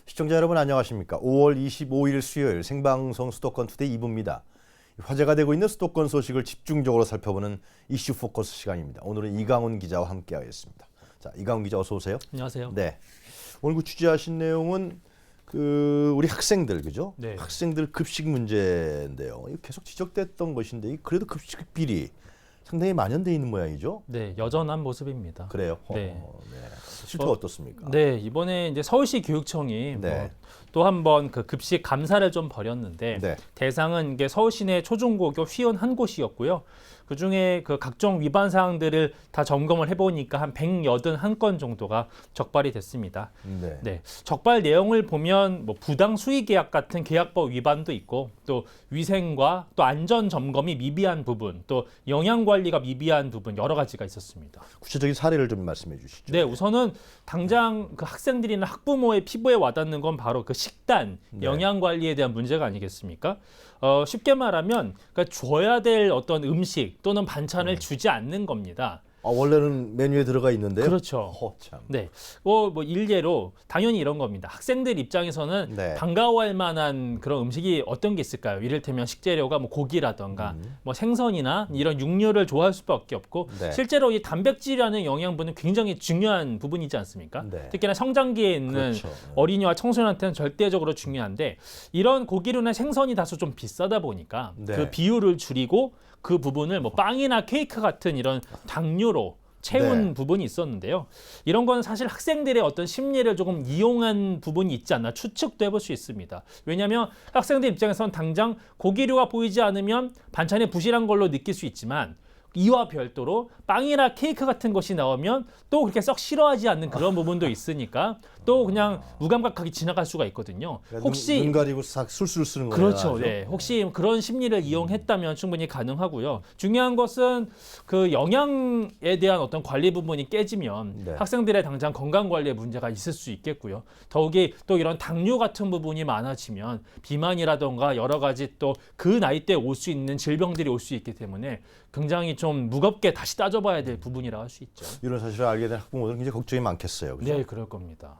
시청자 여러분 안녕하십니까? 5월 25일 수요일 생방송 수도권 투데이 2부입니다. 화제가 되고 있는 수도권 소식을 집중적으로 살펴보는 이슈 포커스 시간입니다. 오늘은 이강훈 기자와 함께하겠습니다. 자, 이강훈 기자 어서 오세요. 안녕하세요. 네, 오늘 취재하신 내용은 우리 학생들 그죠? 네. 학생들 급식 문제인데요. 이거 계속 지적됐던 것인데 그래도 급식 비리 상당히 만연돼 있는 모양이죠? 네, 여전한 모습입니다. 그래요. 네. 실태 어떻습니까? 네, 이번에 이제 서울시 교육청이 네. 또 한 번 그 급식 감사를 좀 벌였는데 네. 대상은 이게 서울 시내 초중고교 51곳이었고요. 그 중에 그 각종 위반 사항들을 다 점검을 해보니까 한 181건 정도가 적발이 됐습니다. 네. 네, 적발 내용을 보면 뭐 부당 수의 계약 같은 계약법 위반도 있고 또 위생과 또 안전 점검이 미비한 부분, 또 영양 관리가 미비한 부분 여러 가지가 있었습니다. 구체적인 사례를 좀 말씀해 주시죠. 네, 우선은 당장 그 학생들이나 학부모의 피부에 와닿는 건 바로 그 식단, 네. 영양 관리에 대한 문제가 아니겠습니까? 쉽게 말하면 그러니까 줘야 될 어떤 음식 또는 반찬을 주지 않는 겁니다. 원래는 메뉴에 들어가 있는데요. 그렇죠. 참. 네, 뭐 일례로 당연히 이런 겁니다. 학생들 입장에서는 네. 반가워할 만한 그런 음식이 어떤 게 있을까요? 이를테면 식재료가 뭐 고기라던가 뭐 생선이나 이런 육류를 좋아할 수밖에 없고 네. 실제로 이 단백질이라는 영양분은 굉장히 중요한 부분이지 않습니까? 네. 특히나 성장기에 있는 그렇죠. 어린이와 청소년한테는 절대적으로 중요한데 이런 고기류나 생선이 다소 좀 비싸다 보니까 네. 그 비율을 줄이고 그 부분을 뭐 빵이나 케이크 같은 이런 당류로 채운 네. 부분이 있었는데요. 이런 건 사실 학생들의 어떤 심리를 조금 이용한 부분이 있지 않나 추측도 해볼 수 있습니다. 왜냐하면 학생들 입장에서는 당장 고기류가 보이지 않으면 반찬이 부실한 걸로 느낄 수 있지만 이와 별도로 빵이나 케이크 같은 것이 나오면 또 그렇게 썩 싫어하지 않는 그런 부분도 있으니까 또 그냥 무감각하게 지나갈 수가 있거든요. 혹시 눈 가리고 싹 술술 쓰는 거예요. 그렇죠. 네. 혹시 그런 심리를 이용했다면 충분히 가능하고요. 중요한 것은 그 영양에 대한 어떤 관리 부분이 깨지면 네. 학생들의 당장 건강 관리에 문제가 있을 수 있겠고요. 더욱이 또 이런 당뇨 같은 부분이 많아지면 비만이라던가 여러 가지 또 그 나이 때 올 수 있는 질병들이 올 수 있기 때문에 굉장히 좀 무겁게 다시 따져봐야 될 부분이라 할 수 있죠. 이런 사실을 알게 된 학부모들은 굉장히 걱정이 많겠어요. 그렇죠? 네, 그럴 겁니다.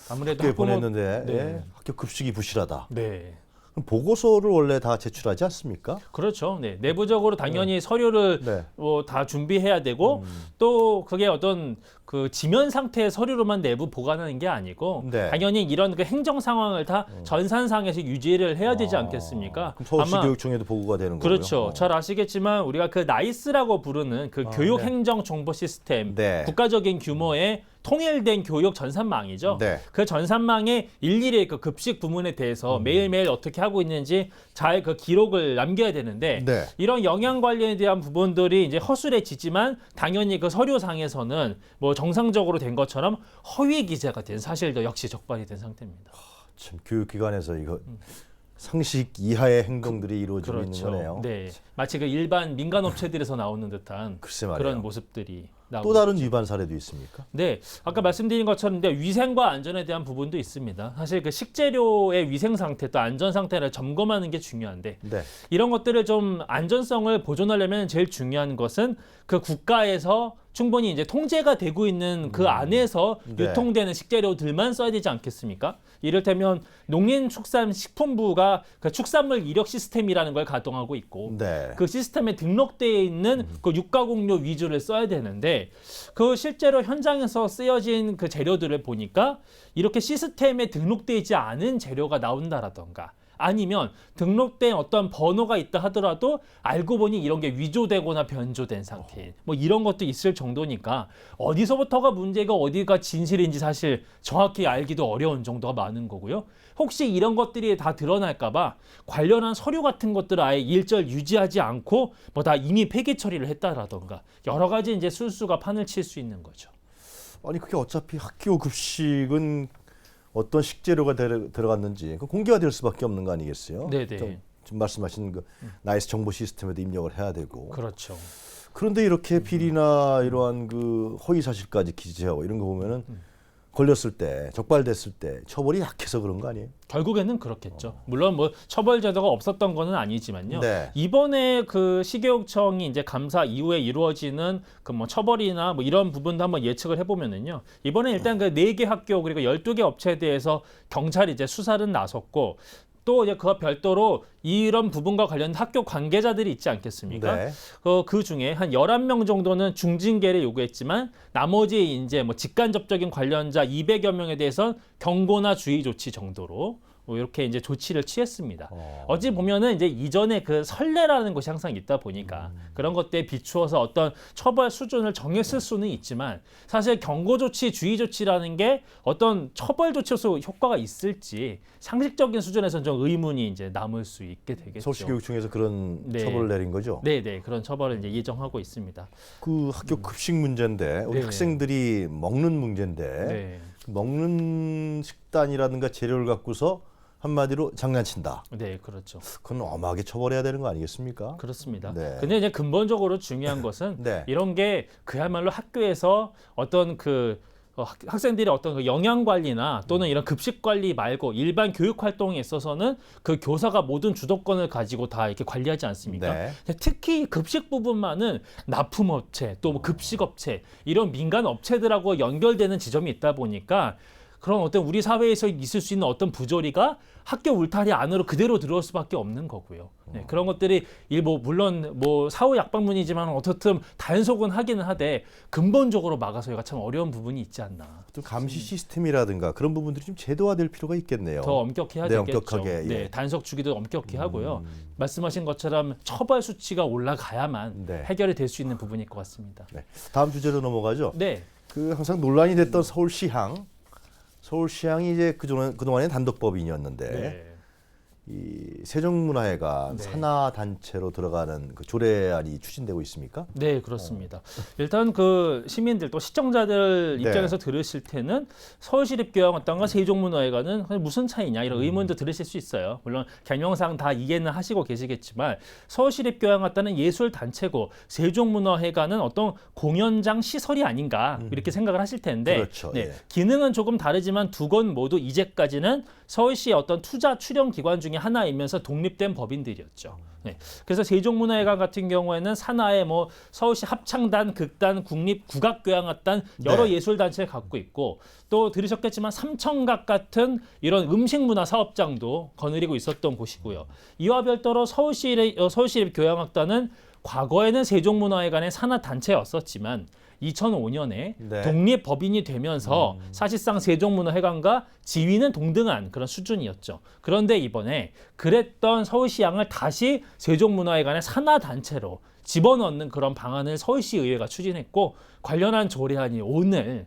아무래도 학교에 보냈는데 네. 예, 학교 급식이 부실하다. 네. 그럼 보고서를 원래 다 제출하지 않습니까? 그렇죠. 네. 내부적으로 당연히 서류를 네. 다 준비해야 되고 또 그게 어떤 그 지면 상태의 서류로만 내부 보관하는 게 아니고 네. 당연히 이런 그 행정 상황을 다 전산상에서 유지를 해야 되지 않겠습니까? 그럼 서울시 아마 교육청에도 보고가 되는 거고요. 그렇죠. 잘 아시겠지만 우리가 그 나이스라고 부르는 그 교육 네. 행정 정보 시스템 네. 국가적인 규모의 통일된 교육 전산망이죠. 네. 그 전산망에 일일이 그 급식 부문에 대해서 매일매일 어떻게 하고 있는지 잘 그 기록을 남겨야 되는데 네. 이런 영양 관리에 대한 부분들이 이제 허술해지지만 당연히 그 서류상에서는 뭐 정상적으로 된 것처럼 허위 기재가 된 사실도 역시 적발이 된 상태입니다. 참 교육기관에서 이거 상식 이하의 행동들이 이루어지고 있는 거네요. 네, 마치 그 일반 민간 업체들에서 나오는 듯한 글쎄 말이에요. 그런 모습들이 나오고 또 다른 위반 사례도 있습니까? 네, 아까 말씀드린 것처럼 위생과 안전에 대한 부분도 있습니다. 사실 그 식재료의 위생 상태 또 안전 상태를 점검하는 게 중요한데 네. 이런 것들을 좀 안전성을 보존하려면 제일 중요한 것은 그 국가에서 충분히 이제 통제가 되고 있는 그 안에서 네. 유통되는 식재료들만 써야 되지 않겠습니까? 이를테면 농림축산식품부가 그 축산물 이력 시스템이라는 걸 가동하고 있고 네. 그 시스템에 등록되어 있는 그 육가공료 위주를 써야 되는데 그 실제로 현장에서 쓰여진 그 재료들을 보니까 이렇게 시스템에 등록되지 않은 재료가 나온다라던가 아니면 등록된 어떤 번호가 있다 하더라도 알고 보니 이런 게 위조되거나 변조된 상태 뭐 이런 것도 있을 정도니까 어디서부터가 문제가 어디가 진실인지 사실 정확히 알기도 어려운 정도가 많은 거고요. 혹시 이런 것들이 다 드러날까 봐 관련한 서류 같은 것들을 아예 일절 유지하지 않고 뭐 다 이미 폐기 처리를 했다라던가 여러 가지 이제 술수가 판을 칠 수 있는 거죠. 아니 그게 어차피 학교 급식은 어떤 식재료가 들어갔는지 공개가 될 수밖에 없는 거 아니겠어요? 네네. 지금 말씀하신 그 나이스 정보 시스템에도 입력을 해야 되고. 그렇죠. 그런데 이렇게 비리나 이러한 그 허위 사실까지 기재하고 이런 거 보면은 걸렸을 때, 적발됐을 때 처벌이 약해서 그런 거 아니에요? 결국에는 그렇겠죠. 물론 뭐 처벌 제도가 없었던 거는 아니지만요. 네. 이번에 그 식이요청이 이제 감사 이후에 이루어지는 그 뭐 처벌이나 뭐 이런 부분도 한번 예측을 해보면은요. 이번에 일단 그 4개 학교 그리고 12개 업체에 대해서 경찰이 이제 수사를 나섰고 또 이제 그와 별도로 이런 부분과 관련된 학교 관계자들이 있지 않겠습니까? 네. 그 중에 한 11명 정도는 중징계를 요구했지만 나머지 이제 뭐 직간접적인 관련자 200여 명에 대해서 경고나 주의 조치 정도로 뭐 이렇게 이제 조치를 취했습니다. 어찌 보면은 이제 이전에 그 선례라는 것이 항상 있다 보니까 그런 것들에 비추어서 어떤 처벌 수준을 정했을 수는 있지만 사실 경고 조치, 주의 조치라는 게 어떤 처벌 조치로서 효과가 있을지 상식적인 수준에서는 좀 의문이 이제 남을 수 있게 되겠죠. 서울시교육청에서 그런 네. 처벌을 내린 거죠? 네, 그런 처벌을 이제 예정하고 있습니다. 그 학교 급식 문제인데 우리 네. 학생들이 먹는 문제인데 네. 먹는 식단이라든가 재료를 갖고서 한마디로 장난친다. 네, 그렇죠. 그건 엄하게 처벌해야 되는 거 아니겠습니까? 그렇습니다. 네. 근데 이제 근본적으로 중요한 것은 네. 이런 게 그야말로 학교에서 어떤 그 학생들의 어떤 그 영양 관리나 또는 이런 급식 관리 말고 일반 교육 활동에 있어서는 그 교사가 모든 주도권을 가지고 다 이렇게 관리하지 않습니까? 네. 특히 급식 부분만은 납품업체 또 뭐 급식업체 이런 민간 업체들하고 연결되는 지점이 있다 보니까 그런 어떤 우리 사회에서 있을 수 있는 어떤 부조리가 학교 울타리 안으로 그대로 들어올 수밖에 없는 거고요. 네, 그런 것들이 일뭐 물론 뭐 사후 약방문이지만 어떻든 단속은 하기는 하되 근본적으로 막아서기가 참 어려운 부분이 있지 않나. 좀 감시 시스템이라든가 그런 부분들이 좀 제도화될 필요가 있겠네요. 더 엄격히 해야 네, 되겠죠. 엄격하게, 예. 네, 단속 주기도 엄격히 하고요. 말씀하신 것처럼 처벌 수치가 올라가야만 네. 해결이 될 수 있는 부분일 것 같습니다. 네. 다음 주제로 넘어가죠. 네, 그 항상 논란이 됐던 서울시향이 이제 그동안에 단독법인이었는데 네. 이 세종문화회가 네. 산하 단체로 들어가는 그 조례안이 추진되고 있습니까? 네, 그렇습니다. 일단 그 시민들 또 시청자들 네. 입장에서 들으실 때는 서울시립교양학단과 세종문화회관은 무슨 차이냐 이런 의문도 들으실 수 있어요. 물론 개명상 다 이해는 하시고 계시겠지만 서울시립교양학단은 예술 단체고 세종문화회관은 어떤 공연장 시설이 아닌가 이렇게 생각을 하실 텐데 그렇죠. 네, 예. 기능은 조금 다르지만 두 건 모두 이제까지는 서울시의 어떤 투자 출연 기관 중에 하나이면서 독립된 법인들이었죠. 네. 그래서 세종문화회관 같은 경우에는 산하에 뭐 서울시 합창단, 극단, 국립, 국악교향악단 여러 네. 예술단체를 갖고 있고 또 들으셨겠지만 삼청각 같은 이런 음식문화 사업장도 거느리고 있었던 곳이고요. 이와 별도로 서울시립교향악단은 과거에는 세종문화회관의 산하 단체였었지만 2005년에 네. 독립법인이 되면서 사실상 세종문화회관과 지위는 동등한 그런 수준이었죠. 그런데 이번에 그랬던 서울시향을 다시 세종문화회관의 산하 단체로 집어넣는 그런 방안을 서울시의회가 추진했고 관련한 조례안이 오늘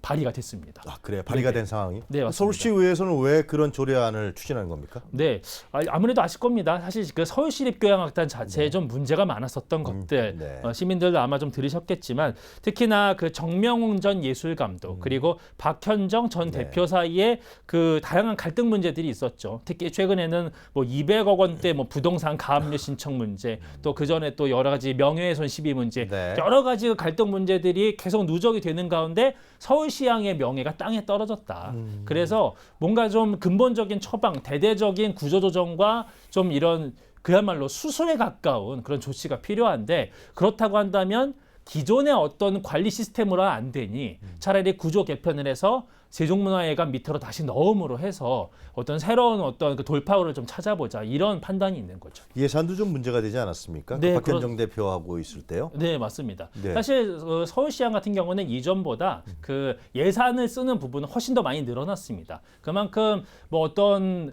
발의가 됐습니다. 아, 그래 발의가 된 상황이? 네, 맞습니다. 서울시의회에서는 왜 그런 조례안을 추진하는 겁니까? 네, 아무래도 아실 겁니다. 사실 그 서울시립교향악단 자체에 좀 문제가 많았었던 것들 네. 시민들도 아마 좀 들으셨겠지만 특히나 그 정명훈 전 예술감독 그리고 박현정 전 네. 대표 사이에 그 다양한 갈등 문제들이 있었죠. 특히 최근에는 뭐 200억 원대 뭐 부동산 가압류 신청 문제 또 그 전에 또 여러 가지 명예훼손 시비 문제 네. 여러 가지 갈등 문제들이 계속 누적이 되는 가운데 서울시향의 명예가 땅에 떨어졌다. 그래서 뭔가 좀 근본적인 처방, 대대적인 구조조정과 좀 이런 그야말로 수술에 가까운 그런 조치가 필요한데 그렇다고 한다면 기존의 어떤 관리 시스템으로 안 되니 차라리 구조 개편을 해서 세종문화회관 밑으로 다시 넣음으로 해서 어떤 새로운 어떤 그 돌파구를 좀 찾아보자 이런 판단이 있는 거죠. 예산도 좀 문제가 되지 않았습니까? 네, 그 박현정 대표하고 있을 때요. 네, 맞습니다. 네. 사실 서울시향 같은 경우는 이전보다 그 예산을 쓰는 부분은 훨씬 더 많이 늘어났습니다. 그만큼 뭐 어떤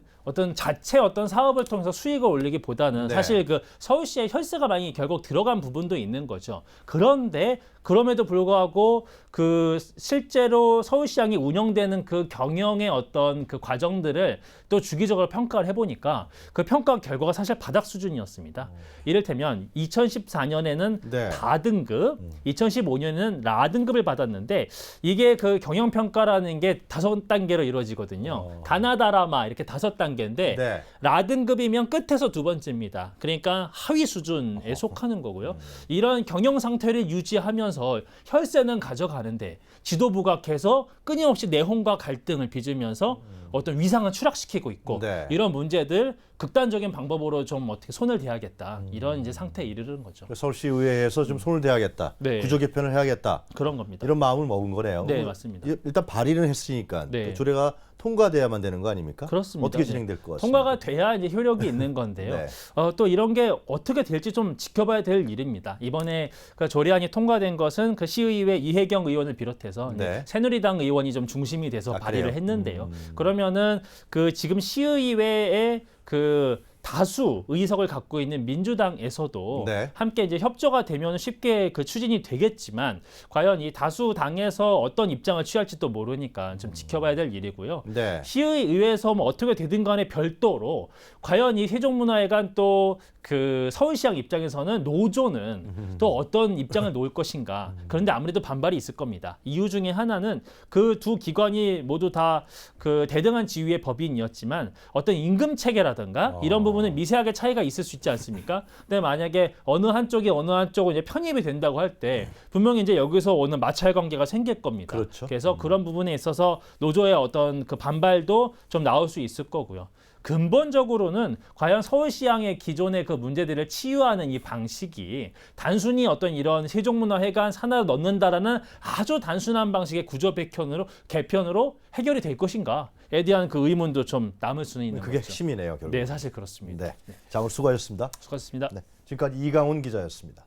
자체 어떤 사업을 통해서 수익을 올리기보다는 네. 사실 그 서울시의 혈세가 많이 결국 들어간 부분도 있는 거죠. 그런데 그럼에도 불구하고 그 실제로 서울시향이 운영 운영되는 그 경영의 어떤 그 과정들을 또 주기적으로 평가를 해보니까 그 평가 결과가 사실 바닥 수준이었습니다. 이를테면 2014년에는 네. 다등급, 2015년에는 라등급을 받았는데 이게 그 경영 평가라는 게 5단계로 이루어지거든요. 가나다라마 이렇게 5단계인데 네. 라등급이면 끝에서 두 번째입니다. 그러니까 하위 수준에 속하는 거고요. 이런 경영 상태를 유지하면서 혈세는 가져가는데 지도부가 계속 끊임없이 내홍과 갈등을 빚으면서 어떤 위상을 추락시키고 있고 네. 이런 문제들 극단적인 방법으로 좀 어떻게 손을 대야겠다 이런 이제 상태에 이르는 거죠. 서울시의회에서 좀 손을 대야겠다. 네. 구조 개편을 해야겠다. 그런 겁니다. 이런 마음을 먹은 거네요. 네, 맞습니다. 일단 발의는 했으니까 네. 또 조례가 통과돼야만 되는 거 아닙니까? 그렇습니다. 어떻게 네. 진행될 것 같습니다. 통과가 돼야 이제 효력이 있는 건데요. 네. 또 이런 게 어떻게 될지 좀 지켜봐야 될 일입니다. 이번에 그 조례안이 통과된 것은 그 시의회 이혜경 의원을 비롯해서 이제 네. 새누리당 의원이 좀 중심이 돼서 발의를 그래요? 했는데요. 그러면은 그 지금 시의회의 그 다수 의석을 갖고 있는 민주당에서도 네. 함께 이제 협조가 되면 쉽게 그 추진이 되겠지만 과연 이 다수 당에서 어떤 입장을 취할지도 모르니까 좀 지켜봐야 될 일이고요. 네. 시의회에서 뭐 어떻게 되든 간에 별도로 과연 이 세종문화회관 또 그 서울시장 입장에서는 노조는 또 어떤 입장을 놓을 것인가. 그런데 아무래도 반발이 있을 겁니다. 이유 중에 하나는 그 두 기관이 모두 다 그 대등한 지위의 법인이었지만 어떤 임금 체계라든가 이런 부분은 미세하게 차이가 있을 수 있지 않습니까? 근데 만약에 어느 한쪽이 어느 한쪽은 이제 편입이 된다고 할 때 분명히 이제 여기서 오는 마찰 관계가 생길 겁니다. 그렇죠. 그래서 그런 부분에 있어서 노조의 어떤 그 반발도 좀 나올 수 있을 거고요. 근본적으로는 과연 서울시향의 기존의 그 문제들을 치유하는 이 방식이 단순히 어떤 이런 세종문화회관 산하를 넣는다라는 아주 단순한 방식의 구조 개편으로 해결이 될 것인가에 대한 그 의문도 좀 남을 수는 있는 그게 거죠. 핵심이네요, 결국. 네, 사실 그렇습니다. 네. 자, 오늘 수고하셨습니다. 수고하셨습니다. 네. 지금까지 이강훈 기자였습니다.